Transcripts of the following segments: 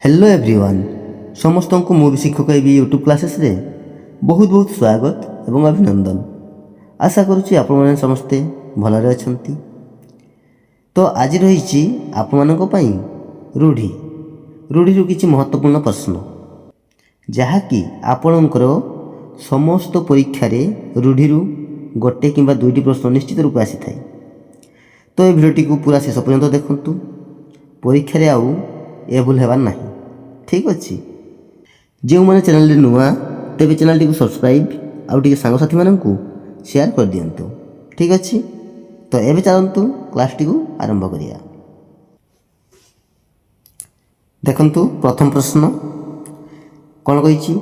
Hello everyone समस्त को मु शिक्षक एवं यूट्यूब क्लासेस रे बहुत बहुत स्वागत एवं अभिनंदन। आशा करुच्ची आपण मैंने समस्ते भलरे अछंती। तो आज रही आपण रूढ़ी रूढ़ी किसी महत्वपूर्ण प्रश्न जहाँकि आपणकर समस्त परीक्षा रूढ़ी गोटे कि दुईटी प्रश्न निश्चित रूप आसी थाए। तो ये भिडियोटी को पूरा शेष पर्यंत देखंतु। परीक्षा आउ ए भूल हेबार नहीं। ठीक अच्छे जो मैंने चैनल नुआ तेज चैनल टी सब्सक्राइब आउ सांगसाथी मानक शेयर कर दिंतु। ठीक अच्छे तो ये चलतु क्लास टी आरंभ करिया। देखंतु प्रथम प्रश्न कौन कही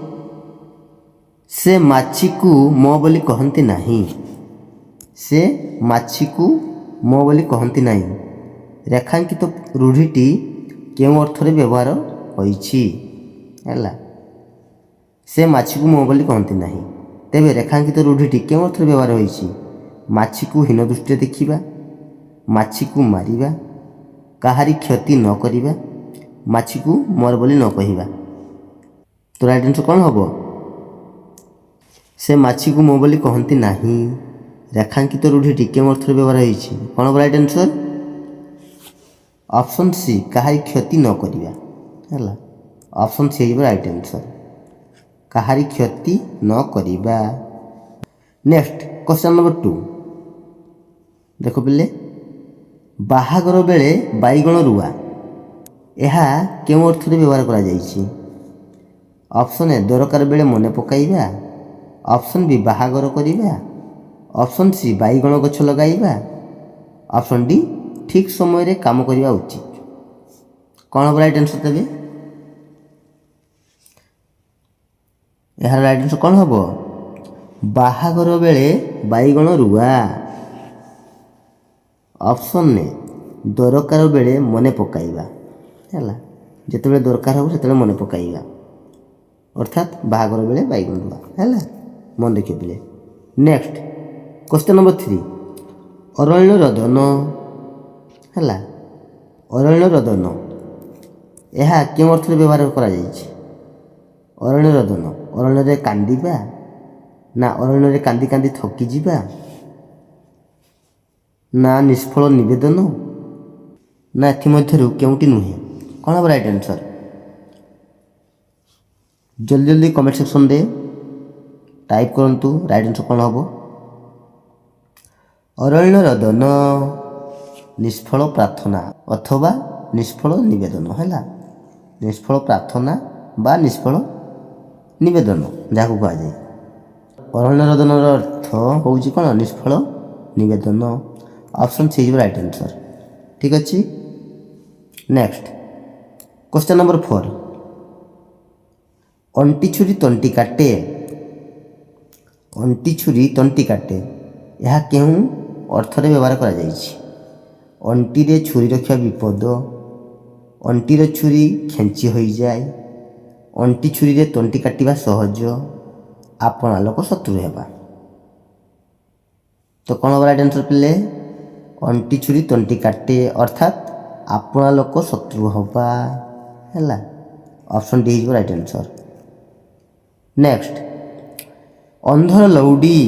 से माछी को मो बोली कहती नहीं। से माछी को मो बोली कहती नहीं रेखांकित रूढ़ीटी केउं अर्थरे व्यवहार होइछि हैला। से माछी को मो बोली कहती नहीं तेबे रेखांकित रूढ़ीटी केउं अर्थरे व्यवहार होइछि। माछी को हीन दृष्टि देखिबा, माछी को मारिबा, काहारी क्षति न करिबा, माछी को मोर बोली न कहिबा। तो राइट आंसर कौन हम? से माछी को मो बोली कहती नहीं रेखांकित रूढ़ीटी केउं अर्थरे व्यवहार होइछि। कौन हम राइट आंसर? ऑप्शन सी काहारी क्षति न करिबा हैला। ऑप्शन सी है राइट आंसर काहारी क्षति न करिबा। नेक्स्ट क्वेश्चन नंबर 2 देखो पिले बाहागर बेले बैगण रुआ यह केउं अर्थरे व्यवहार करा जाइछि। ऑप्शन ए दरकार बेले मने पकाइबा, ऑप्शन बी बाहागर करिबा, ऑप्शन सी बैगण गछ लगाइबा, ऑप्शन डी ठीक समय रे काम करवा उचित। कौन हम राइट आंसर देवे? यार राइट आंसर कौन हम? बाहागर बेले बैगण रुआ। ऑप्शन ने दरकार बेले मने पकाइबा हैला। जेतेबेले दरकार हो सेतेबेले मने पकाइबा अर्थात बाहागर बेले बैगण रुआ हैला। मन देखिए पिले। नेक्स्ट क्वेश्चन नंबर 3 अरण्य रदन हैला। अरण्य रदन यह क्यों अर्थ व्यवहार करा जाइछि। अरण्य रदन अरण्य रे कांदिबा ना अरण्य रे कांदी कांदी थकी जिबा ना निष्फल निवेदन ना एथिमध्यरु केउटी नुहे। कौन हम राइट आंसर? जल्दी जल्दी कमेंट सेक्शन दे टाइप करंतु राइट आंसर कौन हम? अरण्य रदन निष्फल प्रार्थना अथवा निष्फल निवेदन हैला। निष्फल प्रार्थना बा निष्फल निवेदन जहाँ कह जाए। अरण्य रदन अर्थ हूँ कौन? निष्फल निवेदन। Option C is right answer. ठीक अच्छे। नेक्स्ट क्वेश्चन नंबर 4 अंटी छुरी तंटी काटे। अंटी छुरी तंटी काटे यह केउं अर्थरे व्यवहार करा जाइछि। अंटी रे छुरी रखा विपद, अंटीर छुरी खेंची हो जाए, अंटी छुरी रे तंटी काटिबा सहज, आपणा लोक शत्रु हेबा। तो कौन हम राइट आंसर पिले? अंटी छुरी तंटी काटे अर्थात आपणा लोक शत्रु हबा हैला। Option D is right answer. Next अंधर लौडी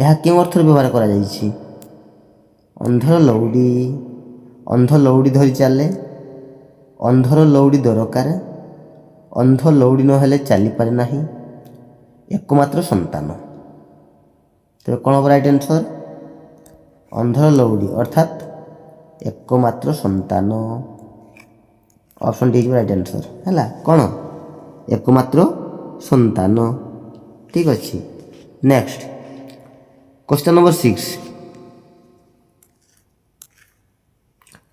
यह क्यों अर्थ व्यवहार करा जाइछि। अंधर लौडी अंध लौडी धरी चले, अंधर लौडी दरकार, अंध लौडी नहेले चली पारे नाही, एकमात्र संतान। तो कौन हम राइट आंसर? अंधर लौडी अर्थात एकमात्र संतान। ऑप्शन डी राइट आंसर हैला। कौन? एकमात्र संतान। ठीक अच्छे। नेक्स्ट क्वेश्चन नंबर 6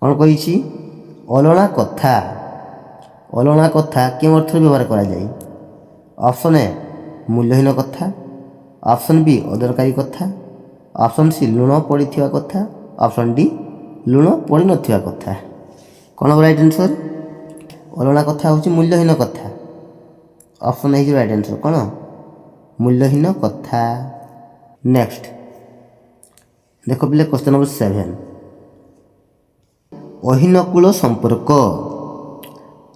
कौन कही अलणा कथा। अलणा कथा क्यों अर्थ व्यवहार करा जाए। ऑप्शन ए मूल्यहीन कथा, ऑप्शन बी अदरकारी कथा, ऑप्शन सी लुण पड़ी कथा, ऑप्शन डी लुण पड़ी नथिबा कथा। कौन हम राइट आंसर? अलणा कथा हूँ मूल्यहीन कथा। ऑप्शन ए राइट आंसर कौन? मूल्यहीन कथा। नेक्स्ट देखो पिले क्वेश्चन नंबर 7 अहिनकूल संपर्क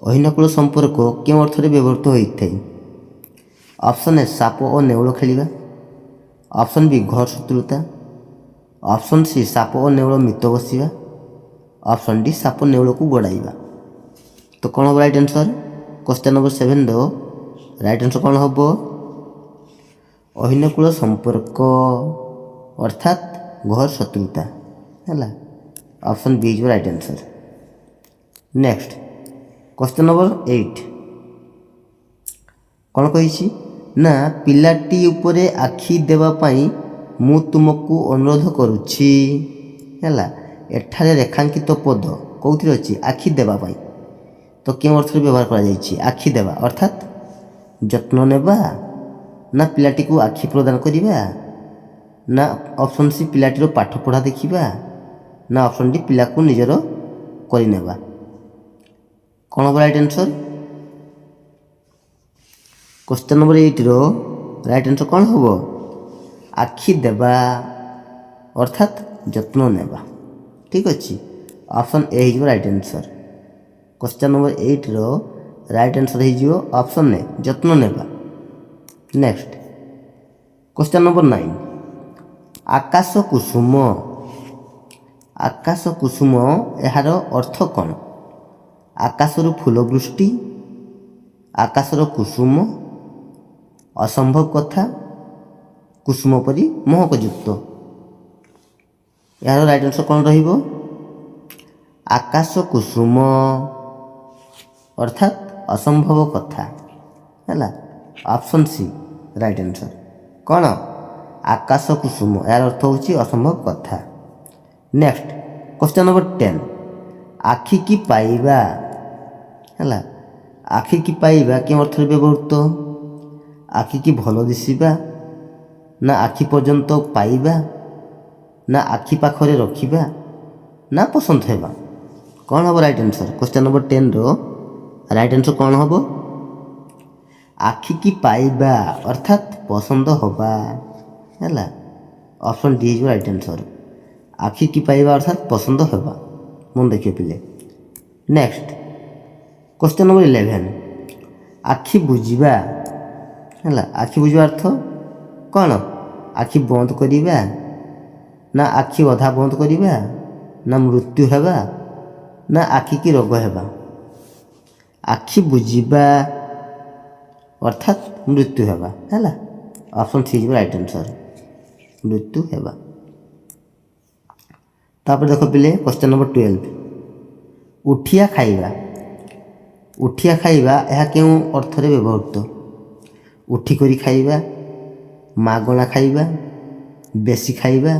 ଅହିନକୁଳ ସମ୍ପର୍କ କେଉଁ ଅର୍ଥରେ ବ୍ୟବହୃତ ହୋଇଥାଏ? ଅପସନ୍ ଏ ସାପ ଓ ନେଉଳ ଖେଳିବା, ଅପସନ୍ ବି ଘର ଶତ୍ରୁତା, ଅପସନ୍ ସି ସାପ ଓ ନେଉଳ ମିତ ବସିବା, ଅପସନ୍ ଡି ସାପ ନେଉଳକୁ ଗୋଡ଼ାଇବା। ତ କ'ଣ ହେବ ରାଇଟ୍ ଆନ୍ସର୍? କ୍ୱେଶ୍ଚନ୍ ନମ୍ବର 7ର ରାଇଟ୍ ଆନ୍ସର୍ କ'ଣ ହେବ? ଅହିନକୁଳ ସମ୍ପର୍କ ଅର୍ଥାତ୍ ଘର ଶତ୍ରୁତା ହେଲା। ଅପସନ୍ ବି ହେଇଯିବ right answer. Next question number 8 କ'ଣ କହିଛି ନା ପିଲାଟି ଉପରେ ଆଖି ଦେବା ପାଇଁ ମୁଁ ତୁମକୁ ଅନୁରୋଧ କରୁଛି ହେଲା। ଏଠାରେ ରେଖାଙ୍କିତ ପଦ କେଉଁଥିରେ ଅଛି? ଆଖି ଦେବା ପାଇଁ। ତ କେଉଁ ଅର୍ଥରେ ବ୍ୟବହାର କରାଯାଇଛି? ଆଖି ଦେବା ଅର୍ଥାତ୍ ଯତ୍ନ ନେବା, ନା ପିଲାଟିକୁ ଆଖି ପ୍ରଦାନ କରିବା, ନା ଅପସନ୍ ସି ପିଲାଟିର ପାଠପଢ଼ା ଦେଖିବା, ନା ଅପସନ୍ ଡି ପିଲାକୁ ନିଜର କରିନେବା। କ'ଣ ହେବ ରାଇଟ୍ ଆନ୍ସର୍? କ୍ୱେଶ୍ଚନ୍ ନମ୍ବର 8ର ରାଇଟ୍ ଆନ୍ସର୍ କ'ଣ ହେବ? ଆଖି ଦେବା ଅର୍ଥାତ୍ ଯତ୍ନ ନେବା। ଠିକ୍ ଅଛି, ଅପସନ୍ ଏ ହେଇଯିବ ରାଇଟ୍ ଆନ୍ସର୍। କ୍ୱେଶ୍ଚନ୍ ନମ୍ବର 8ର ରାଇଟ୍ ଆନ୍ସର୍ ହେଇଯିବ ଅପସନ୍ ଏ ଯତ୍ନ ନେବା। ନେକ୍ସଟ କ୍ୱେଶ୍ଚନ୍ ନମ୍ବର 9 ଆକାଶ କୁସୁମ। ଆକାଶ କୁସୁମ ଏହାର ଅର୍ଥ କ'ଣ? ଆକାଶରୁ ଫୁଲ ବୃଷ୍ଟି, ଆକାଶର କୁସୁମ, ଅସମ୍ଭବ କଥା, କୁସୁମ ପରି ମହକଯୁକ୍ତ। ଏହାର ରାଇଟ୍ ଆନ୍ସର୍ କ'ଣ ରହିବ? ଆକାଶ କୁସୁମ ଅର୍ଥାତ୍ ଅସମ୍ଭବ କଥା ହେଲା। Option C right answer. କ'ଣ? ଆକାଶ କୁସୁମ ଏହାର ଅର୍ଥ ହେଉଛି ଅସମ୍ଭବ କଥା। ନେକ୍ସଟ କ୍ୱେଶ୍ଚନ୍ ନମ୍ବର 10 ଆଖି କି ପାଇବା ହେଲା। ଆଖି କି ପାଇବା କେଉଁ ଅର୍ଥରେ ବ୍ୟବହୃତ? ଆଖି କି ଭଲ ଦିଶିବା, ନା ଆଖି ପର୍ଯ୍ୟନ୍ତ ପାଇବା, ନା ଆଖି ପାଖରେ ରଖିବା, ନା ପସନ୍ଦ ହେବା। କ'ଣ ହେବ ରାଇଟ୍ ଆନ୍ସର୍? କ୍ୱେଶ୍ଚନ୍ ନମ୍ବର 10ର ରାଇଟ୍ ଆନ୍ସର୍ କ'ଣ ହେବ? ଆଖି କି ପାଇବା ଅର୍ଥାତ୍ ପସନ୍ଦ ହେବା ହେଲା। ଅପସନ୍ ଡି ହେଇଯିବ ରାଇଟ୍ ଆନ୍ସର୍। ଆଖି କି ପାଇବା ଅର୍ଥାତ୍ ପସନ୍ଦ ହେବା। ମନେ ଦେଖିବେ ପିଲେ। ନେକ୍ସଟ କ୍ୱେଶ୍ଚନ୍ ନମ୍ବର 11 ଆଖି ବୁଜିବା ହେଲା। ଆଖି ବୁଜିବା ଅର୍ଥ କ'ଣ? ଆଖି ବନ୍ଦ କରିବା, ନା ଆଖି ଅଧା ବନ୍ଦ କରିବା, ନା ମୃତ୍ୟୁ ହେବା, ନା ଆଖି କି ରୋଗ ହେବା। ଆଖି ବୁଜିବା ଅର୍ଥାତ୍ ମୃତ୍ୟୁ ହେବା ହେଲା। ଅପସନ୍ ସି ହେଇଯିବ ରାଇଟ୍ ଆନ୍ସର୍, ମୃତ୍ୟୁ ହେବା। ତାପରେ ଦେଖ ପିଲେ କ୍ୱେଶ୍ଚନ୍ ନମ୍ବର 12 ଉଠିଆ ଖାଇବା। ଉଠିଆ ଖାଇବା ଏହା କେଉଁ ଅର୍ଥରେ ବ୍ୟବହୃତ? ଉଠିକରି ଖାଇବା, ମାଗଣା ଖାଇବା, ବେଶୀ ଖାଇବା,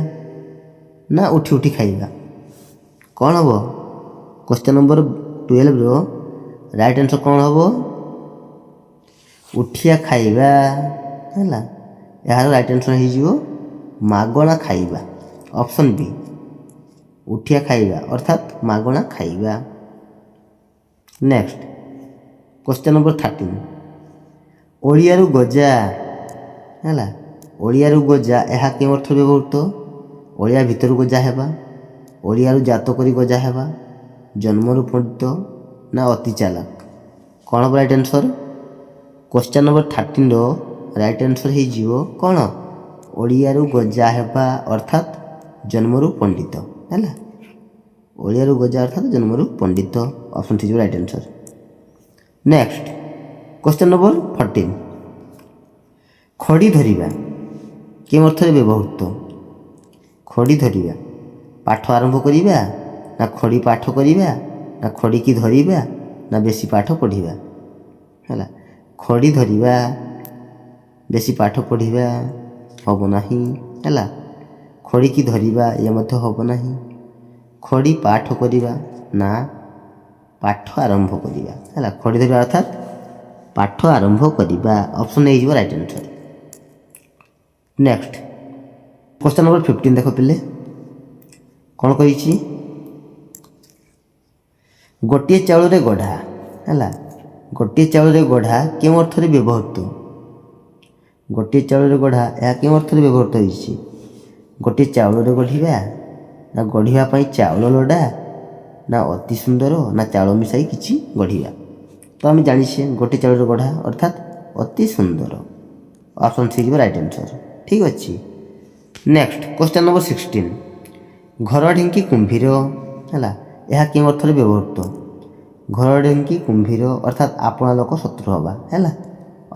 ନା ଉଠି ଉଠି ଖାଇବା। କ'ଣ ହେବ? କ୍ୱେଶ୍ଚନ୍ ନମ୍ବର 12ର ରାଇଟ୍ ଆନ୍ସର୍ କ'ଣ ହେବ? ଉଠିଆ ଖାଇବା ହେଲା। ଏହାର ରାଇଟ୍ ଆନ୍ସର୍ ହେଇଯିବ ମାଗଣା ଖାଇବା। ଅପସନ୍ ବି ଉଠିଆ ଖାଇବା ଅର୍ଥାତ୍ ମାଗଣା ଖାଇବା। ନେକ୍ସଟ କ୍ୱେଶ୍ଚନ୍ ନମ୍ବର 13 ଓଡ଼ିଆରୁ ଗଜା ହେଲା। ଓଡ଼ିଆରୁ ଗଜା ଏହା କେଉଁ ଅର୍ଥରେ ବ୍ୟବହୃତ? ଓଡ଼ିଆ ଭିତରୁ ଗଜା ହେବା, ଓଡ଼ିଆରୁ ଜାତ କରି ଗଜା ହେବା, ଜନ୍ମରୁ ପଣ୍ଡିତ, ନା ଅତି ଚାଲାକ। କ'ଣ ହେବ ରାଇଟ୍ ଆନ୍ସର୍? କ୍ୱେଶ୍ଚନ୍ ନମ୍ବର 13ର ରାଇଟ୍ ଆନ୍ସର୍ ହେଇଯିବ କ'ଣ? ଓଡ଼ିଆରୁ ଗଜା ହେବା ଅର୍ଥାତ୍ ଜନ୍ମରୁ ପଣ୍ଡିତ ହେଲା। ଓଡ଼ିଆରୁ ଗଜା ଅର୍ଥାତ୍ ଜନ୍ମରୁ ପଣ୍ଡିତ। ଅପସନ୍ ହେଇଯିବ right answer. Next question number 14 ଖଡ଼ି ଧରିବା କେଉଁ ଅର୍ଥରେ ବ୍ୟବହୃତ? ଖଡ଼ି ଧରିବା ପାଠ ଆରମ୍ଭ କରିବା, ନା ଖଡ଼ି ପାଠ କରିବା, ନା ଖଡ଼ିକି ଧରିବା, ନା ବେଶୀ ପାଠ ପଢ଼ିବା ହେଲା। ଖଡ଼ି ଧରିବା ବେଶୀ ପାଠ ପଢ଼ିବା ହେବ ନାହିଁ ହେଲା। ଖଡ଼ିକି ଧରିବା ଇଏ ମଧ୍ୟ ହେବ ନାହିଁ। ଖଡ଼ି ପାଠ କରିବା, ନା ପାଠ ଆରମ୍ଭ କରିବା ହେଲା। ଖଡ଼ି ଧରିବା ଅର୍ଥାତ୍ ପାଠ ଆରମ୍ଭ କରିବା। ଅପସନ୍ ହେଇଯିବ right answer. Next question number 15 ଦେଖ ପିଲେ କ'ଣ କହିଛି? ଗୋଟିଏ ଚାଉଳରେ ଗଢ଼ା ହେଲା। ଗୋଟିଏ ଚାଉଳରେ ଗଢ଼ା କେଉଁ ଅର୍ଥରେ ବ୍ୟବହୃତ? ଗୋଟିଏ ଚାଉଳରେ ଗଢ଼ା ଏହା କେଉଁ ଅର୍ଥରେ ବ୍ୟବହୃତ ହୋଇଛି? ଗୋଟିଏ ଚାଉଳରେ ଗଢ଼ିବା, ନା ଗଢ଼ିବା ପାଇଁ ଚାଉଳ ଲୋଡ଼ା, ନା ଅତି ସୁନ୍ଦର, ନା ଚାଉଳ ମିଶାଇ କିଛି ଗଢ଼ିବା। ତ ଆମେ ଜାଣିଛେ ଗୋଟି ଚାଉଳର ଗଢ଼ା ଅର୍ଥାତ୍ ଅତି ସୁନ୍ଦର। ଅପସନ୍ ସି ଯିବ ରାଇଟ୍ ଆନ୍ସର୍। ଠିକ୍ ଅଛି। ନେକ୍ସଟ କ୍ୱେଶ୍ଚନ୍ ନମ୍ବର 16 ଘର ଢିଙ୍କି କୁମ୍ଭୀର ହେଲା ଏହା କେଉଁ ଅର୍ଥରେ ବ୍ୟବହୃତ? ଘର ଢିଙ୍କି କୁମ୍ଭୀର ଅର୍ଥାତ୍ ଆପଣା ଲୋକ ଶତ୍ରୁ ହେବା ହେଲା।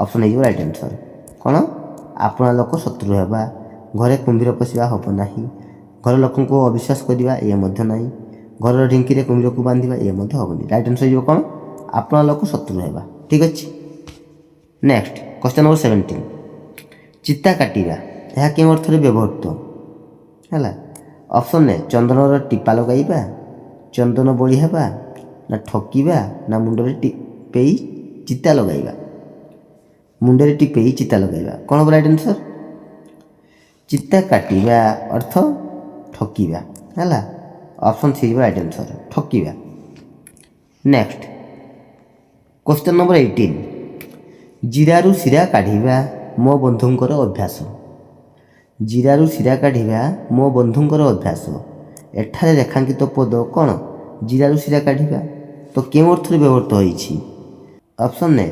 ଅପସନ୍ ହେଇଯିବ ରାଇଟ୍ ଆନ୍ସର୍। କ'ଣ ଆପଣା ଲୋକ ଶତ୍ରୁ ହେବା, ଘରେ କୁମ୍ଭୀର ପଶିବା ହେବ ନାହିଁ, ଘର ଲୋକଙ୍କୁ ଅବିଶ୍ୱାସ କରିବା ଇଏ ମଧ୍ୟ ନାହିଁ, ଘରର ଢିଙ୍କିରେ କୁମ୍ଭୀରକୁ ବାନ୍ଧିବା ଇଏ ମଧ୍ୟ ହେବନି। ରାଇଟ୍ ଆନ୍ସର୍ ହେଇଯିବ କ'ଣ ଆପଣା ଲୋକ ଶତ୍ରୁ ହେବା। ଠିକ୍ ଅଛି। ନେକ୍ସଟ କ୍ୱେଶ୍ଚନ୍ ନମ୍ବର 17 ଚିତା କାଟିବା ଏହା କେଉଁ ଅର୍ଥରେ ବ୍ୟବହୃତ ହେଲା? ଅପସନ୍ ଏ ଚନ୍ଦନର ଟିପା ଲଗାଇବା, ଚନ୍ଦନ ବୋଳି ହେବା, ନା ଠକିବା, ନା ମୁଣ୍ଡରେ ଟିପେଇ ଚିତା ଲଗାଇବା। ମୁଣ୍ଡରେ ଟିପେଇ ଚିତା ଲଗାଇବା କ'ଣ ହେବ ରାଇଟ୍ ଆନ୍ସର୍? ଚିତା କାଟିବା ଅର୍ଥ ଠକିବା ହେଲା। ଅପସନ୍ ସି ଯିବ ରାଇଟ୍ ଆନ୍ସର୍ ଠକିବା। ନେକ୍ସଟ କ୍ୱେଶ୍ଚନ୍ ନମ୍ବର 18 ଜିରାରୁ ଶିରା କାଢ଼ିବା ମୋ ବନ୍ଧୁଙ୍କର ଅଭ୍ୟାସ। ଜିରାରୁ ଶିରା କାଢ଼ିବା ମୋ ବନ୍ଧୁଙ୍କର ଅଭ୍ୟାସ। ଏଠାରେ ରେଖାଙ୍କିତ ପଦ କ'ଣ? ଜିରାରୁ ଶିରା କାଢ଼ିବା। ତ କେଉଁ ଅର୍ଥରେ ବ୍ୟବହୃତ ହୋଇଛି? ଅପସନ୍ ଏ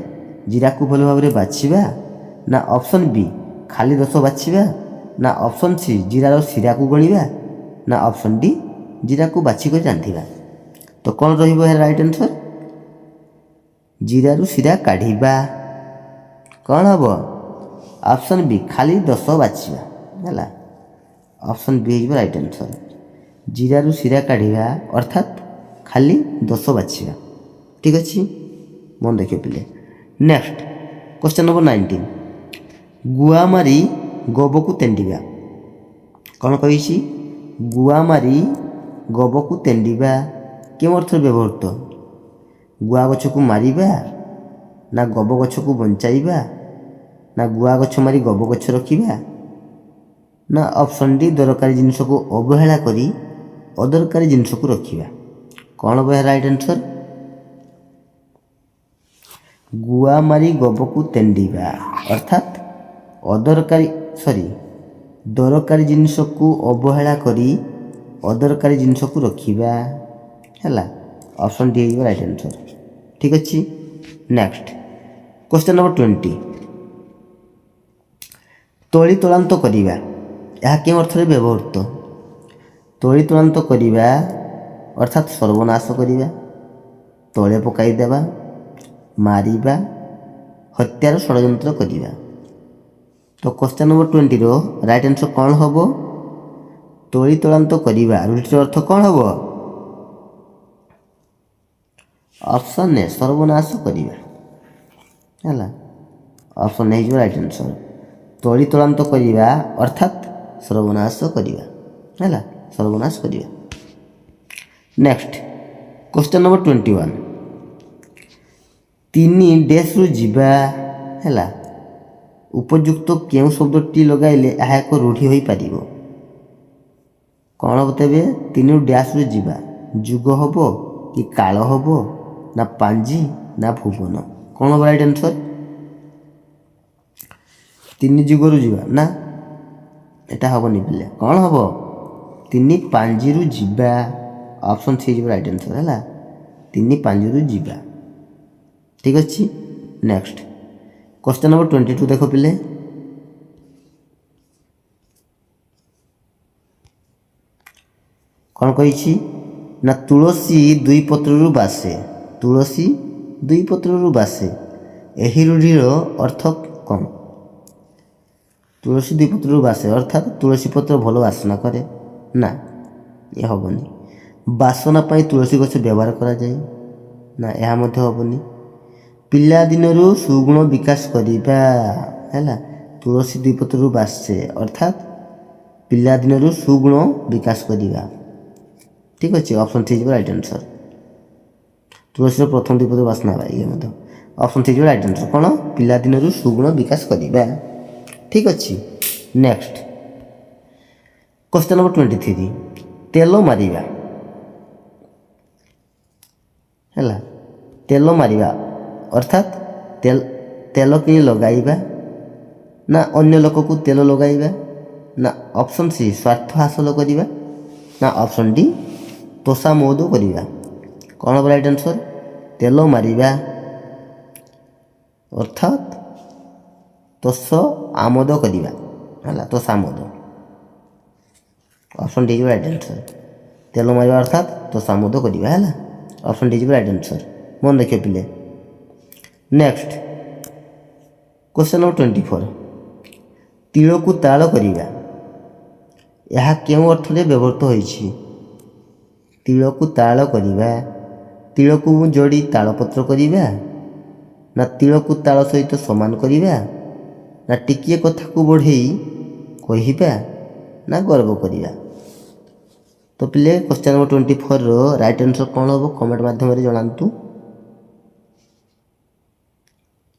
ଜିରାକୁ ଭଲ ଭାବରେ ବାଛିବା, ନା ଅପସନ୍ ବି ଖାଲି ରସ ବାଛିବା, ନା ଅପସନ୍ ସି ଜିରାର ଶିରାକୁ ଗଣିବା, ନା ଅପସନ୍ ଡି ଜିରାକୁ ବାଛିକରି ରାନ୍ଧିବା। ତ କ'ଣ ରହିବ ଏହାର ରାଇଟ୍ ଆନ୍ସର୍? ଜିରାରୁ ଶିରା କାଢ଼ିବା କ'ଣ ହେବ? ଅପସନ୍ ବି ଖାଲି ରସ ବାଛିବା ହେଲା। ଅପସନ୍ ବି ହେଇଯିବ ରାଇଟ୍ ଆନ୍ସର୍। ଜିରାରୁ ଶିରା କାଢ଼ିବା ଅର୍ଥାତ୍ ଖାଲି ଦୋଷ ବାଛିବା। ଠିକ୍ ଅଛି, ମନେ ରଖିବ ପିଲେ। ନେକ୍ସଟ କ୍ୱେଶ୍ଚନ୍ ନମ୍ବର 19 ଗୁଆ ମାରି ଗବକୁ ତେଣ୍ଡିବା କ'ଣ କହିଛି? ଗୁଆ ମାରି ଗବକୁ ତେଣ୍ଡିବା କେଉଁ ଅର୍ଥରେ ବ୍ୟବହୃତ? ଗୁଆ ଗଛକୁ ମାରିବା, ନା ଗବ ଗଛକୁ ବଞ୍ଚାଇବା, ନା ଗୁଆ ଗଛ ମାରି ଗବ ଗଛ ରଖିବା, ନା ଅପସନ୍ ଡି ଦରକାରୀ ଜିନିଷକୁ ଅବହେଳା କରି ଅଦରକାରୀ ଜିନିଷକୁ ରଖିବା। କ'ଣ ହେବ ଏହା ରାଇଟ୍ ଆନ୍ସର୍? ଗୁଆ ମାରି ଗବକୁ ତେଣ୍ଡିବା ଅର୍ଥାତ୍ ଦରକାରୀ ଜିନିଷକୁ ଅବହେଳା କରି ଅଦରକାରୀ ଜିନିଷକୁ ରଖିବା ହେଲା। ଅପସନ୍ ଡି ହେଇଯିବ ରାଇଟ୍ ଆନ୍ସର୍। ଠିକ୍ ଅଛି। ନେକ୍ସଟ କ୍ୱେଶ୍ଚନ୍ ନମ୍ବର 20 ତଳି ତଳାନ୍ତ କରିବା ଏହା କେଉଁ ଅର୍ଥରେ ବ୍ୟବହୃତ? ତଳି ତଳାନ୍ତ କରିବା ଅର୍ଥାତ୍ ସର୍ବନାଶ କରିବା, ତଳେ ପକାଇଦେବା, ମାରିବା, ହତ୍ୟାର ଷଡ଼ଯନ୍ତ୍ର କରିବା। ତ କ୍ୱେଶ୍ଚନ୍ ନମ୍ବର 20ର ରାଇଟ୍ ଆନ୍ସର୍ କ'ଣ ହେବ? ତଳି ତଳାନ୍ତ କରିବା ରୂଢ଼ିର ଅର୍ଥ କ'ଣ ହେବ? ଅପସନ୍ ଏ ସର୍ବନାଶ କରିବା ହେଲା। ଅପସନ୍ ହେଇଯିବ ରାଇଟ୍ ଆନ୍ସର୍। ତଳି ତଳାନ୍ତ କରିବା ଅର୍ଥାତ୍ ସର୍ବନାଶ କରିବା ହେଲା, ସର୍ବନାଶ କରିବା। ନେକ୍ସଟ କ୍ୱେଶ୍ଚନ୍ ନମ୍ବର 21 ତିନି ଡେସ୍ରୁ ଯିବା ହେଲା ଉପଯୁକ୍ତ କେଉଁ ଶବ୍ଦଟି ଲଗାଇଲେ ଏହା ଏକ ରୂଢ଼ି ହୋଇପାରିବ? କ'ଣ ବତେଇବେ? ତିନିରୁ ଡ୍ୟାସ୍ରୁ ଯିବା ଯୁଗ ହେବ କି କାଳ ହେବ, ନା ପାଞ୍ଜି, ନା ଭୁବନ। କ'ଣ ହେବ ରାଇଟ୍ ଆନ୍ସର୍? ତିନି ଯୁଗରୁ ଯିବା ନା ଏଟା ହେବନି ପିଲେ। କ'ଣ ହେବ? ତିନି ପାଞ୍ଜିରୁ ଯିବା। ଅପସନ୍ ସି ଯିବ ରାଇଟ୍ ଆନ୍ସର୍ ହେଲା। ତିନି ପାଞ୍ଜିରୁ ଯିବା। ଠିକ୍ ଅଛି। ନେକ୍ସଟ କ୍ୱେଶ୍ଚନ୍ ନମ୍ବର 22 ଦେଖ ପିଲେ। କ'ଣ କହିଛି? ନା ତୁଳସୀ ଦୁଇ ପତ୍ରରୁ ବାସେ। ତୁଳସୀ ଦୁଇ ପତ୍ରରୁ ବାସେ ଏହି ରୂଢ଼ିର ଅର୍ଥ କ'ଣ? ତୁଳସୀ ଦୁଇ ପତ୍ରରୁ ବାସେ ଅର୍ଥାତ୍ ତୁଳସୀ ପତ୍ର ଭଲ ବାସନା କରେ ନା, ଏ ହେବନି। ବାସନା ପାଇଁ ତୁଳସୀ ଗଛ ବ୍ୟବହାର କରାଯାଏ ନା, ଏହା ମଧ୍ୟ ହେବନି। ପିଲାଦିନରୁ ସୁଗୁଣ ବିକାଶ କରିବା ହେଲା। ତୁଳସୀ ଦୁଇ ପତ୍ରରୁ ବାସେ ଅର୍ଥାତ୍ ପିଲାଦିନରୁ ସୁଗୁଣ ବିକାଶ କରିବା। ଠିକ୍ ଅଛି। ଅପସନ୍ ସି ଯିବ ରାଇଟ୍ ଆନ୍ସର୍। ତୁଳସୀର ପ୍ରଥମ ଦୁଇ ପତ୍ର ବାସନା ହେବା ଇଏ ମଧ୍ୟ। ଅପସନ୍ ସି ଯିବ ରାଇଟ୍ ଆନ୍ସର୍। କ'ଣ? ପିଲାଦିନରୁ ସୁଗୁଣ ବିକାଶ କରିବା। ଠିକ୍ ଅଛି। ନେକ୍ସଟ କ୍ୱେଶ୍ଚନ୍ ନମ୍ବର 23 ତେଲ ମାରିବା ହେଲା। ତେଲ ମାରିବା ଅର୍ଥାତ୍ ତେଲ କିଣି ଲଗାଇବା, ନା ଅନ୍ୟ ଲୋକକୁ ତେଲ ଲଗାଇବା, ନା ଅପସନ୍ ସି ସ୍ୱାର୍ଥ ହାସଲ କରିବା, ନା ଅପସନ୍ ଡି ତୋଷାମୋଦ କରିବା। କ'ଣ ହେବ ରାଇଟ୍ ଆନ୍ସର୍? ତେଲ ମାରିବା ଅର୍ଥାତ୍ ତୋଷ ଆମୋଦ କରିବା ହେଲା, ତୋଷ ଆମୋଦ। ଅପସନ୍ ଡି ଯିବ ରାଇଟ୍ ଆନ୍ସର୍। ତେଲ ମାରିବା ଅର୍ଥାତ୍ ତୋଷ ଆମୋଦ କରିବା ହେଲା। ଅପସନ୍ ଡି ଯିବ ରାଇଟ୍ ଆନ୍ସର୍। ମନେ ରଖିବ ପିଲେ। Next question number 24। ତିଳକୁ ତାଳ କରିବା ଏହା କେଉଁ ଅର୍ଥରେ ବ୍ୟବହୃତ ହୋଇଛି? ତିଳକୁ ତାଳ କରିବା, ତିଳକୁ ଯୋଡ଼ି ତାଳପତ୍ର କରିବା, ନା ତିଳକୁ ତାଳ ସହିତ ସମାନ କରିବା, ନା ଟିକିଏ କଥାକୁ ବଢ଼େଇ କହିବା, ନା ଗର୍ବ କରିବା। ତ ପିଲେ କ୍ୱେଶ୍ଚନ୍ ନମ୍ବର 24ର ରାଇଟ୍ ଆନ୍ସର୍ କ'ଣ ହେବ କମେଣ୍ଟ ମାଧ୍ୟମରେ ଜଣାନ୍ତୁ।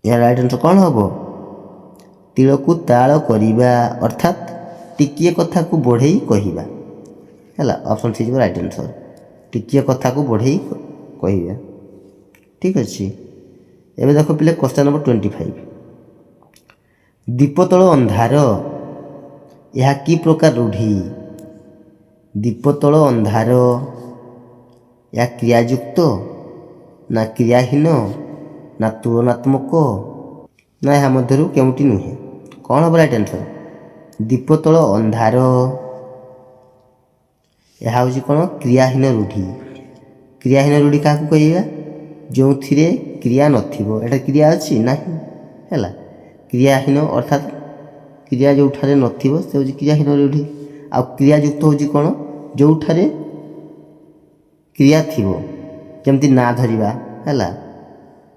ଏହା ରାଇଟ୍ ଆନ୍ସର୍ କ'ଣ ହେବ? ତିଳକୁ ତାଳ କରିବା ଅର୍ଥାତ୍ ଟିକିଏ କଥାକୁ ବଢ଼େଇ କହିବା ହେଲା। ଅପସନ୍ ସି ଯିବ ରାଇଟ୍ ଆନ୍ସର୍। ଟିକିଏ କଥାକୁ ବଢ଼େଇ କହିବା। ଠିକ୍ ଅଛି। ଏବେ ଦେଖ ପିଲେ କ୍ୱେଶ୍ଚନ୍ ନମ୍ବର 25। ଦୀପ ତଳ ଅନ୍ଧାର ଏହା କି ପ୍ରକାର ରୂଢ଼ି? ଦୀପ ତଳ ଅନ୍ଧାର ଏହା କ୍ରିୟାଯୁକ୍ତ, ନା କ୍ରିୟାହୀନ, ନା ତୁଳନାତ୍ମକ, ନା ଏହା ମଧ୍ୟରୁ କେଉଁଟି ନୁହେଁ? କ'ଣ ହେବ ରାଇଟ୍ ଆନ୍ସର୍? ଦୀପ ତଳ ଅନ୍ଧାର ଏହା ହେଉଛି କ'ଣ? କ୍ରିୟାହୀନ ରୂଢ଼ି। କ୍ରିୟାହୀନ ରୂଢ଼ି କାହାକୁ କହିବା? ଯେଉଁଥିରେ କ୍ରିୟା ନଥିବ। ଏଟା କ୍ରିୟା ଅଛି ନାହିଁ ହେଲା। କ୍ରିୟାହୀନ ଅର୍ଥାତ୍ କ୍ରିୟା ଯେଉଁଠାରେ ନଥିବ ସେ ହେଉଛି କ୍ରିୟାହୀନ ରୂଢ଼ି। ଆଉ କ୍ରିୟାଯୁକ୍ତ ହେଉଛି କ'ଣ? ଯେଉଁଠାରେ କ୍ରିୟା ଥିବ, ଯେମିତି ନାଁ ଧରିବା ହେଲା,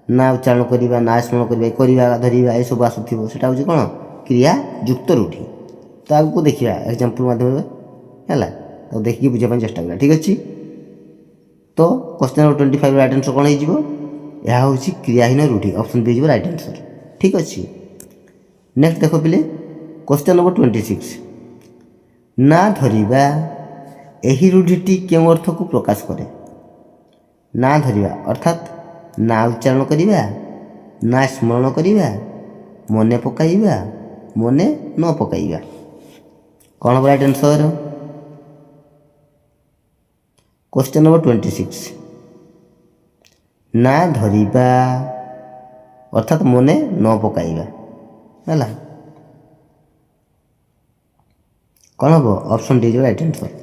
ନାଁ ଉଚ୍ଚାରଣ କରିବା, ନାଁ ସ୍ମରଣ କରିବା, କରିବା ଧରିବା ଏସବୁ ଆସୁଥିବ, ସେଇଟା ହେଉଛି କ'ଣ? କ୍ରିୟାଯୁକ୍ତ ରୂଢ଼ି। ତ ଆଗକୁ ଦେଖିବା ଏକ୍ଜାମ୍ପଲ୍ ମାଧ୍ୟମରେ ହେଲା। ତାକୁ ଦେଖିକି ବୁଝିବା ପାଇଁ ଚେଷ୍ଟା କରିବା। ଠିକ୍ ଅଛି। ତ କ୍ୱେଶ୍ଚନ୍ ନମ୍ବର 25 ରାଇଟ୍ ଆନ୍ସର୍ କ'ଣ ହେଇଯିବ? ଏହା ହେଉଛି କ୍ରିୟାହୀନ ରୂଢ଼ି। ଅପସନ୍ ବି ଯିବ ରାଇଟ୍ ଆନ୍ସର୍। ଠିକ୍ ଅଛି। ନେକ୍ସଟ ଦେଖ ପିଲେ କ୍ୱେଶ୍ଚନ୍ ନମ୍ବର 26। ନାଁ ଧରିବା ଏହି ରୂଢ଼ିଟି କେଉଁ ଅର୍ଥକୁ ପ୍ରକାଶ କରେ? ନାଁ ଧରିବା ଅର୍ଥାତ୍ ନାଁ ଉଚ୍ଚାରଣ କରିବା, ନାଁ ସ୍ମରଣ କରିବା, ମନେ ପକାଇବା, ମନେ ନ ପକାଇବା। କ'ଣ ହେବ ରାଇଟ୍ ଆନ୍ସର୍? Question number 26। ନାଁ ଧରିବା ଅର୍ଥାତ୍ ମନେ ନ ପକାଇବା ହେଲା। କ'ଣ ହେବ? Option D right answer.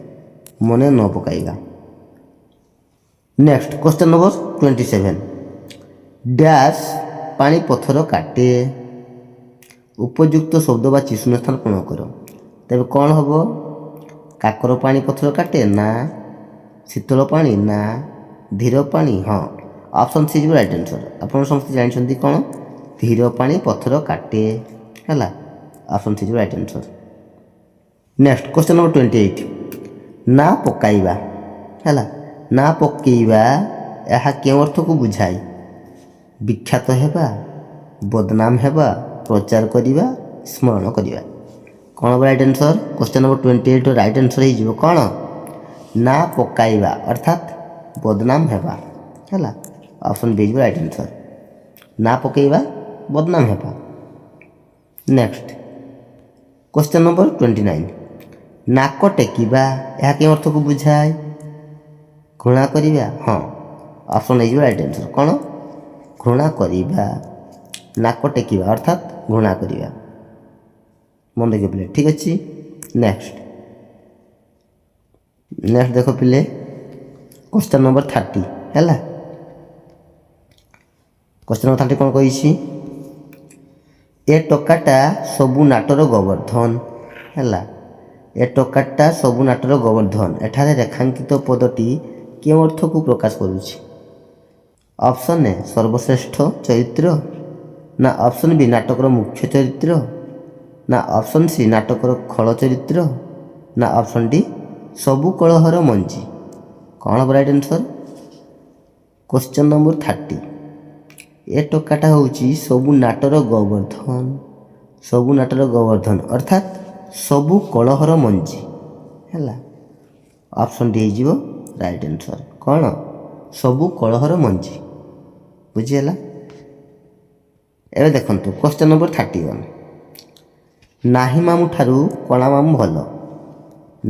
ମନେ ନ ପକାଇବା। Next question number 27। ଡ୍ୟାସ୍ ପାଣି ପଥର କାଟେ ଉପଯୁକ୍ତ ଶବ୍ଦ ବାଛି ଶୂନ୍ୟସ୍ଥାନ ପୂରଣ କର। ତେବେ କ'ଣ ହେବ? କାକର ପାଣି ପଥର କାଟେ, ନା ଶୀତଳ ପାଣି, ନା ଧୀର ପାଣି? ହଁ, ଅପସନ୍ ସି ଯିବ ରାଇଟ୍ ଆନ୍ସର୍। ଆପଣ ସମସ୍ତେ ଜାଣିଛନ୍ତି କ'ଣ? ଧୀର ପାଣି ପଥର କାଟେ ହେଲା। ଅପସନ୍ ସି ଯିବ right answer. Next question number 28। ନା ପକାଇବା ହେଲା। ନା ପକାଇବା ଏହା କେଉଁ ଅର୍ଥକୁ ବୁଝାଏ? ବିଖ୍ୟାତ ହେବା, ବଦନାମ ହେବା, ପ୍ରଚାର କରିବା, ସ୍ମରଣ କରିବା। କ'ଣ ହେବ ରାଇଟ୍ ଆନ୍ସର୍? କ୍ୱେଶ୍ଚନ୍ ନମ୍ବର 28ର ରାଇଟ୍ ଆନ୍ସର୍ ହେଇଯିବ କ'ଣ? ନା ପକାଇବା ଅର୍ଥାତ୍ ବଦନାମ ହେବା ହେଲା। ଅପସନ୍ ବି ଯିବ ରାଇଟ୍ ଆନ୍ସର୍। ନା ପକାଇବା, ବଦନାମ ହେବା। Next question number 29। ନାକ ଟେକିବା ଏହା କେଉଁ ଅର୍ଥକୁ ବୁଝାଏ? ଘୃଣା କରିବା। ହଁ, ଅପସନ୍ ହେଇଯିବ ରାଇଟ୍ ଆନ୍ସର୍। କ'ଣ? ଘୃଣା କରିବା। ନାକ ଟେକିବା ଅର୍ଥାତ୍ ଘୃଣା କରିବା। ମନେ ରଖିବ ପିଲେ। ଠିକ୍ ଅଛି। ନେକ୍ସଟ ଦେଖ ପିଲେ କ୍ୱେଶ୍ଚନ୍ ନମ୍ବର 30 ହେଲା। କ୍ୱେଶ୍ଚନ୍ ନମ୍ବର 30 କ'ଣ କହିଛି? ଏ ଟୋକାଟା ସବୁ ନାଟର ଗୋବର୍ଦ୍ଧନ ହେଲା। ଏ ଟୋକାଟା ସବୁ ନାଟର ଗୋବର୍ଦ୍ଧନ ଏଠାରେ ରେଖାଙ୍କିତ ପଦଟି କେଉଁ ଅର୍ଥକୁ ପ୍ରକାଶ କରୁଛି? ଅପସନ୍ ଏ ସର୍ବଶ୍ରେଷ୍ଠ ଚରିତ୍ର, ନା ଅପସନ୍ ବି ନାଟକର ମୁଖ୍ୟ ଚରିତ୍ର, ନା ଅପସନ୍ ସି ନାଟକର ଖଳ ଚରିତ୍ର, ନା ଅପସନ୍ ଡି ସବୁ କଳହର ମଞ୍ଜି। କ'ଣ ହେବ ରାଇଟ୍ ଆନ୍ସର୍? Question number 30। ଏ ଟୋକାଟା ହେଉଛି ସବୁ ନାଟର ଗୋବର୍ଦ୍ଧନ। ସବୁ ନାଟର ଗୋବର୍ଦ୍ଧନ ଅର୍ଥାତ୍ ସବୁ କଳହର ମଞ୍ଜି ହେଲା। ଅପସନ୍ ଡି ହେଇଯିବ ରାଇଟ୍ ଆନ୍ସର୍। କ'ଣ? ସବୁ କଳହର ମଞ୍ଜି। ବୁଝିହେଲା। ଏବେ ଦେଖନ୍ତୁ କ୍ୱେଶ୍ଚନ୍ ନମ୍ବର 31। ନାହିଁ ମାମୁଁ ଠାରୁ କଣା ମାମୁଁ ଭଲ।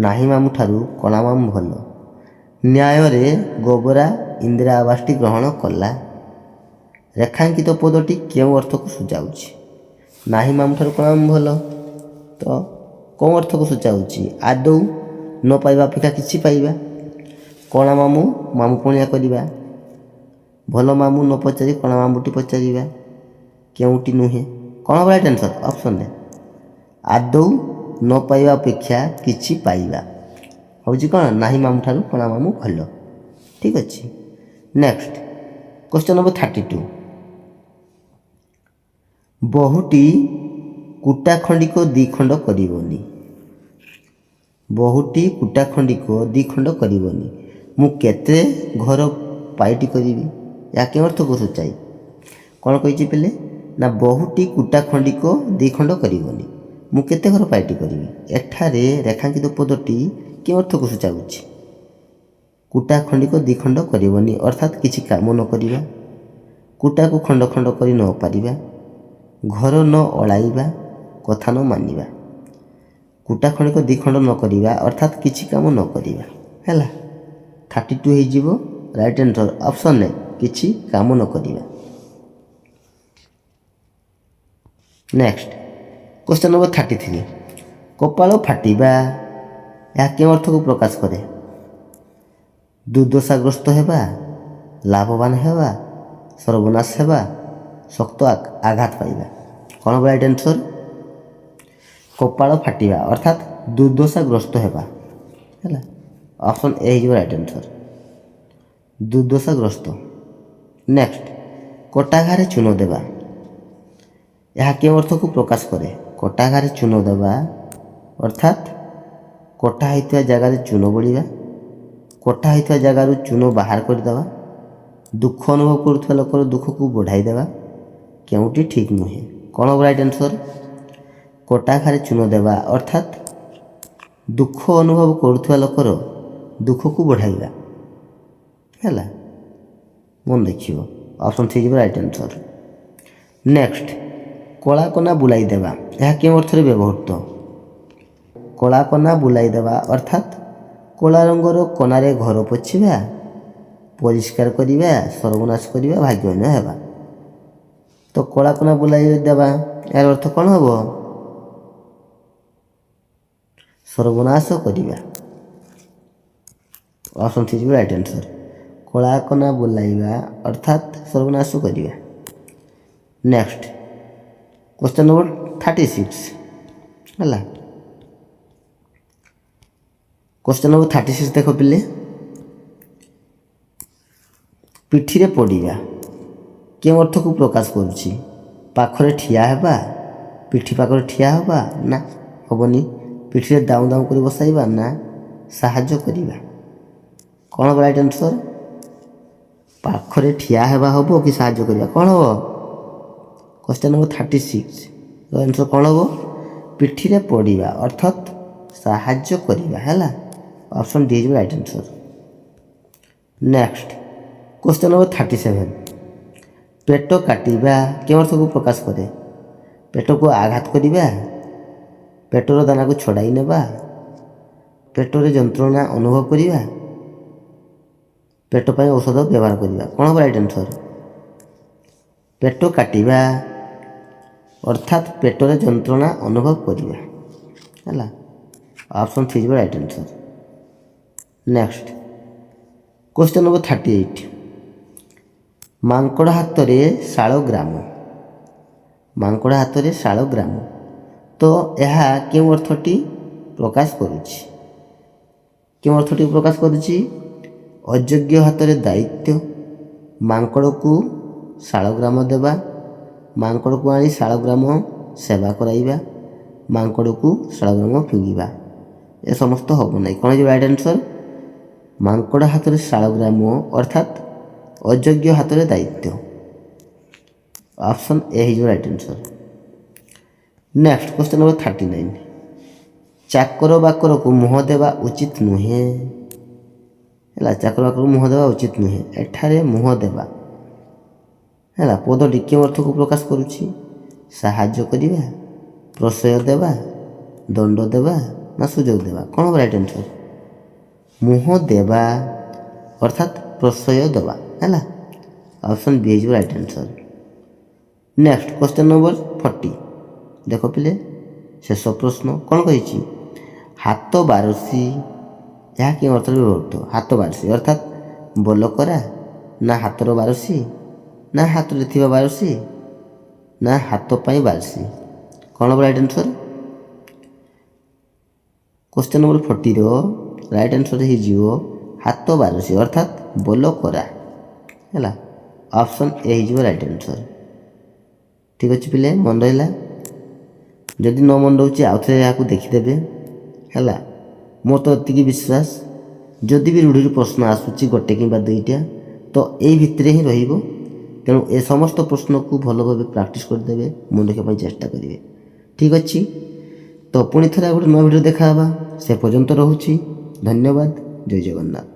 ନାହିଁ ମାମୁଁ ଠାରୁ କଣା ମାମୁଁ ଭଲ। ନ୍ୟାୟରେ ଗୋବରା ଇନ୍ଦିରା ଆବାସଟି ଗ୍ରହଣ କଲା। ରେଖାଙ୍କିତ ପଦଟି କେଉଁ ଅର୍ଥକୁ ସୂଚାଉଛି? ନାହିଁ ମାମୁଁ ଠାରୁ କ'ଣ ମାମୁଁ ଭଲ, ତ କେଉଁ ଅର୍ଥକୁ ସୂଚାଉଛି? ଆଦୌ, ନ ପାଇବା ଅପେକ୍ଷା କିଛି ପାଇବା। କଣା ମାମୁଁ ମାମୁଁ ପଣିଆ କରିବା। ଭଲ ମାମୁଁ ନ ପଚାରି କଣା ମାମୁଁଟି ପଚାରିବା। କେଉଁଟି ନୁହେଁ? କ'ଣ ହେବ ରାଇଟ୍ ଆନ୍ସର୍? ଅପସନ୍ରେ ଆଦୌ, ନ ପାଇବା ଅପେକ୍ଷା କିଛି ପାଇବା ହେଉଛି କ'ଣ? ନାହିଁ ମାମୁଁ ଠାରୁ କଣା ମାମୁଁ ଭଲ। ଠିକ୍ ଅଛି। Next question number 32। ବହୁଟି କୁଟା ଖଣ୍ଡିକ ଦୁଇ ଖଣ୍ଡ କରିବନି। ବହୁଟି କୁଟା ଖଣ୍ଡିକ ଦୁଇ ଖଣ୍ଡ କରିବନି। ମୁଁ କେତେ ଘର ପାଇଟି କରିବି? ଏହା କେଉଁ ଅର୍ଥକୁ ସୂଚାଏ? କ'ଣ କହିଛି ପିଲେ? ନା ବହୁଟି କୁଟା ଖଣ୍ଡିକ ଦୁଇ ଖଣ୍ଡ କରିବନି। ମୁଁ କେତେ ଘର ପାଇଟି କରିବି? ଏଠାରେ ରେଖାଙ୍କିତ ପଦଟି କେଉଁ ଅର୍ଥକୁ ସୂଚାଉଛି? କୁଟା ଖଣ୍ଡିକ ଦୁଇ ଖଣ୍ଡ କରିବନି ଅର୍ଥାତ୍ କିଛି କାମ ନ କରିବା, କୁଟାକୁ ଖଣ୍ଡ ଖଣ୍ଡ କରି ନ ପାରିବା, ଘର ନ ଅଳାଇବା, କଥା ନ ମାନିବା। କୁଟା ଖଣ୍ଡିକ ଦୁଇ ଖଣ୍ଡ ନ କରିବା ଅର୍ଥାତ୍ କିଛି କାମ ନ କରିବା ହେଲା। 32 ହେଇଯିବ ରାଇଟ୍ ଆନ୍ସର୍ ଅପସନ୍ରେ କିଛି କାମ ନ କରିବା। Next question number 33। କପାଳ ଫାଟିବା ଏହା କେଉଁ ଅର୍ଥକୁ ପ୍ରକାଶ କରେ? ଦୁର୍ଦ୍ଦଶାଗ୍ରସ୍ତ ହେବା, ଲାଭବାନ ହେବା, ସର୍ବନାଶ ହେବା, ଶକ୍ତ ଆଘାତ ପାଇବା। କ'ଣ ହେବ ରାଇଟ୍ ଆନ୍ସର୍? କପାଳ ଫାଟିବା ଅର୍ଥାତ୍ ଦୁର୍ଦ୍ଦଶାଗ୍ରସ୍ତ ହେବା ହେଲା। ଅପସନ୍ ଏ ହେଇଯିବ ରାଇଟ୍ ଆନ୍ସର୍, ଦୁର୍ଦ୍ଦଶାଗ୍ରସ୍ତ। ନେକ୍ସଟ କଟାଘାରେ ଚୂନ ଦେବା ଏହା କେଉଁ ଅର୍ଥକୁ ପ୍ରକାଶ କରେ? କଟାଘାରେ ଚୂନ ଦେବା ଅର୍ଥାତ୍ କଟା ହୋଇଥିବା ଜାଗାରେ ଚୂନ ବୋଳିବା, କଟା ହୋଇଥିବା ଜାଗାରୁ ଚୂନ ବାହାର କରିଦେବା, ଦୁଃଖ ଅନୁଭବ କରୁଥିବା ଲୋକର ଦୁଃଖକୁ ବଢ଼ାଇ ଦେବା। କେଉଁଟି ଠିକ୍ ନୁହେଁ? କ'ଣ ହେବ ରାଇଟ୍ ଆନ୍ସର୍? କଟାଘାରେ ଚୂନ ଦେବା ଅର୍ଥାତ୍ ଦୁଃଖ ଅନୁଭବ କରୁଥିବା ଲୋକର ଦୁଃଖକୁ ବଢ଼ାଇବା ହେଲା। ମନେ ଦେଖିବ ଅପସନ୍ ହେଇଯିବ ରାଇଟ୍ ଆନ୍ସର୍। ନେକ୍ସଟ କଳା କନା ବୁଲାଇ ଦେବା ଏହା କେଉଁ ଅର୍ଥରେ ବ୍ୟବହୃତ? କଳା କନା ବୁଲାଇ ଦେବା ଅର୍ଥାତ୍ କଳା ରଙ୍ଗର କନାରେ ଘର ପୋଛିବା, ପରିଷ୍କାର କରିବା, ସର୍ବନାଶ କରିବା, ଭାଗ୍ୟହୀନ ହେବା। ତ କଳା କନା ବୁଲାଇ ଦେବା ଏହାର ଅର୍ଥ କ'ଣ ହେବ? ସର୍ବନାଶ କରିବା। ଅପସନ୍ ହେଇଯିବ ରାଇଟ୍ ଆନ୍ସର୍, କଳା କନା ବୁଲାଇବା ଅର୍ଥାତ୍ ସର୍ବନାଶ କରିବା। ନେକ୍ସଟ କ୍ୱେଶ୍ଚନ୍ ନମ୍ବର 36 ହେଲା। କ୍ୱେଶ୍ଚନ୍ ନମ୍ବର 36 ଦେଖ ପିଲେ। ପିଠିରେ ପଡ଼ିବା କେଉଁ ଅର୍ଥକୁ ପ୍ରକାଶ କରୁଛି? ପାଖରେ ଠିଆ ହେବା, ପିଠି ପାଖରେ ଠିଆ ହେବା ନା ହେବନି। ପିଠିରେ ଦାଉଁ ଦାଉଁ କରି ବସାଇବା ନା ସାହାଯ୍ୟ କରିବା। କ'ଣ ହେବ ରାଇଟ୍ ଆନ୍ସର୍? ପାଖରେ ଠିଆ ହେବା ହେବ କି ସାହାଯ୍ୟ କରିବା? କ'ଣ ହେବ? କ୍ୱେଶ୍ଚନ୍ ନମ୍ବର 36 ଆନ୍ସର୍ କ'ଣ ହେବ? ପିଠିରେ ପଡ଼ିବା ଅର୍ଥାତ୍ ସାହାଯ୍ୟ କରିବା ହେଲା। ଅପସନ୍ ଡି ହେଇଯିବ right answer. Next question number 37। ପେଟ କାଟିବା କେଉଁ ଅର୍ଥକୁ ପ୍ରକାଶ କରେ? ପେଟକୁ ଆଘାତ କରିବା, ପେଟର ଦାନାକୁ ଛଡ଼ାଇ ନେବା, ପେଟରେ ଯନ୍ତ୍ରଣା ଅନୁଭବ କରିବା, ପେଟ ପାଇଁ ଔଷଧ ବ୍ୟବହାର କରିବା। କ'ଣ ହେବ ରାଇଟ୍ ଆନ୍ସର୍? ପେଟ କାଟିବା ଅର୍ଥାତ୍ ପେଟରେ ଯନ୍ତ୍ରଣା ଅନୁଭବ କରିବା ହେଲା। ଅପସନ୍ ହେଇଯିବ right answer. Next question number 38। ମାଙ୍କଡ଼ ହାତରେ ଶାଳଗ୍ରାମ, ମାଙ୍କଡ଼ ହାତରେ ଶାଳଗ୍ରାମ ତ ଏହା କେଉଁ ଅର୍ଥଟି ପ୍ରକାଶ କରୁଛି? କେଉଁ ଅର୍ଥଟି ପ୍ରକାଶ କରୁଛି? ଅଯୋଗ୍ୟ ହାତରେ ଦାୟିତ୍ୱ, ମାଙ୍କଡ଼କୁ ଶାଳଗ୍ରାମ ଦେବା, ମାଙ୍କଡ଼କୁ ଆଣି ଶାଳଗ୍ରାମ ସେବା କରାଇବା, ମାଙ୍କଡ଼କୁ ଶାଳଗ୍ରାମ ଫିଙ୍ଗିବା। ଏ ସମସ୍ତ ହେବ ନାହିଁ। କ'ଣ ହେଇଯିବ ରାଇଟ୍ ଆନ୍ସର୍? ମାଙ୍କଡ଼ ହାତରେ ଶାଳଗ୍ରାମ ଅର୍ଥାତ୍ ଅଯୋଗ୍ୟ ହାତରେ ଦାୟିତ୍ୱ। ଅପସନ୍ ଏ ହେଇଯିବ right answer. Next question number 39। ଚାକର ବାକରକୁ ମୁହଁ ଦେବା ଉଚିତ ନୁହେଁ ହେଲା। ଚାକର ବାକରକୁ ମୁହଁ ଦେବା ଉଚିତ ନୁହେଁ। ଏଠାରେ ମୁହଁ ଦେବା ହେଲା ପଦଟି କେଉଁ ଅର୍ଥକୁ ପ୍ରକାଶ କରୁଛି? ସାହାଯ୍ୟ କରିବା, ପ୍ରଶ୍ରୟ ଦେବା, ଦଣ୍ଡ ଦେବା ନା ସୁଯୋଗ ଦେବା। କ'ଣ ହେବ ରାଇଟ୍ ଆନ୍ସର୍? ମୁହଁ ଦେବା ଅର୍ଥାତ୍ ପ୍ରଶ୍ରୟ ଦେବା ହେଲା। ଅପସନ୍ ବି ହେଇଯିବ right answer. Next question number 40 ଦେଖ ପିଲେ, ଶେଷ ପ୍ରଶ୍ନ କ'ଣ କହିଛି? ହାତ ବାରସି ଏହା କେଉଁ ଅର୍ଥରେ ବ୍ୟବହୃତ? ହାତ ବାରସି ଅର୍ଥାତ୍ ବୋଲ କରା, ନା ହାତର ବାରସି, ନା ହାତରେ ଥିବା ବାରସି, ନା ହାତ ପାଇଁ ବାରସି? କ'ଣ ହେବ ରାଇଟ୍ ଆନ୍ସର୍? କ୍ୱେଶ୍ଚନ୍ ନମ୍ବର 40ର ରାଇଟ୍ ଆନ୍ସର୍ ହେଇଯିବ ହାତ ବାରସି ଅର୍ଥାତ୍ ବୋଲ କରା ହେଲା। ଅପସନ୍ ଏ ହେଇଯିବ ରାଇଟ୍ ଆନ୍ସର୍। ଠିକ୍ ଅଛି ପିଲେ, ମନେ ରହିଲା? ଯଦି ନ ମନେ ରହୁଛି ଆଉଥରେ ଏହାକୁ ଦେଖିଦେବେ ହେଲା। ମୋର ତ ଏତିକି ବିଶ୍ୱାସ, ଯଦି ବି ରୂଢ଼ିରୁ ପ୍ରଶ୍ନ ଆସୁଛି ଗୋଟେ କିମ୍ବା ଦୁଇଟା ତ ଏଇ ଭିତରେ ହିଁ ରହିବ। ତେଣୁ ଏ ସମସ୍ତ ପ୍ରଶ୍ନକୁ ଭଲ ଭାବେ ପ୍ରାକ୍ଟିସ୍ କରିଦେବେ, ମନେ ରଖିବା ପାଇଁ ଚେଷ୍ଟା କରିବେ। ଠିକ୍ ଅଛି, ତ ପୁଣି ଥରେ ଗୋଟେ ନୂଆ ଭିଡ଼ିଓ ଦେଖାହେବା। ସେ ପର୍ଯ୍ୟନ୍ତ ରହୁଛି। ଧନ୍ୟବାଦ। ଜୟ ଜଗନ୍ନାଥ।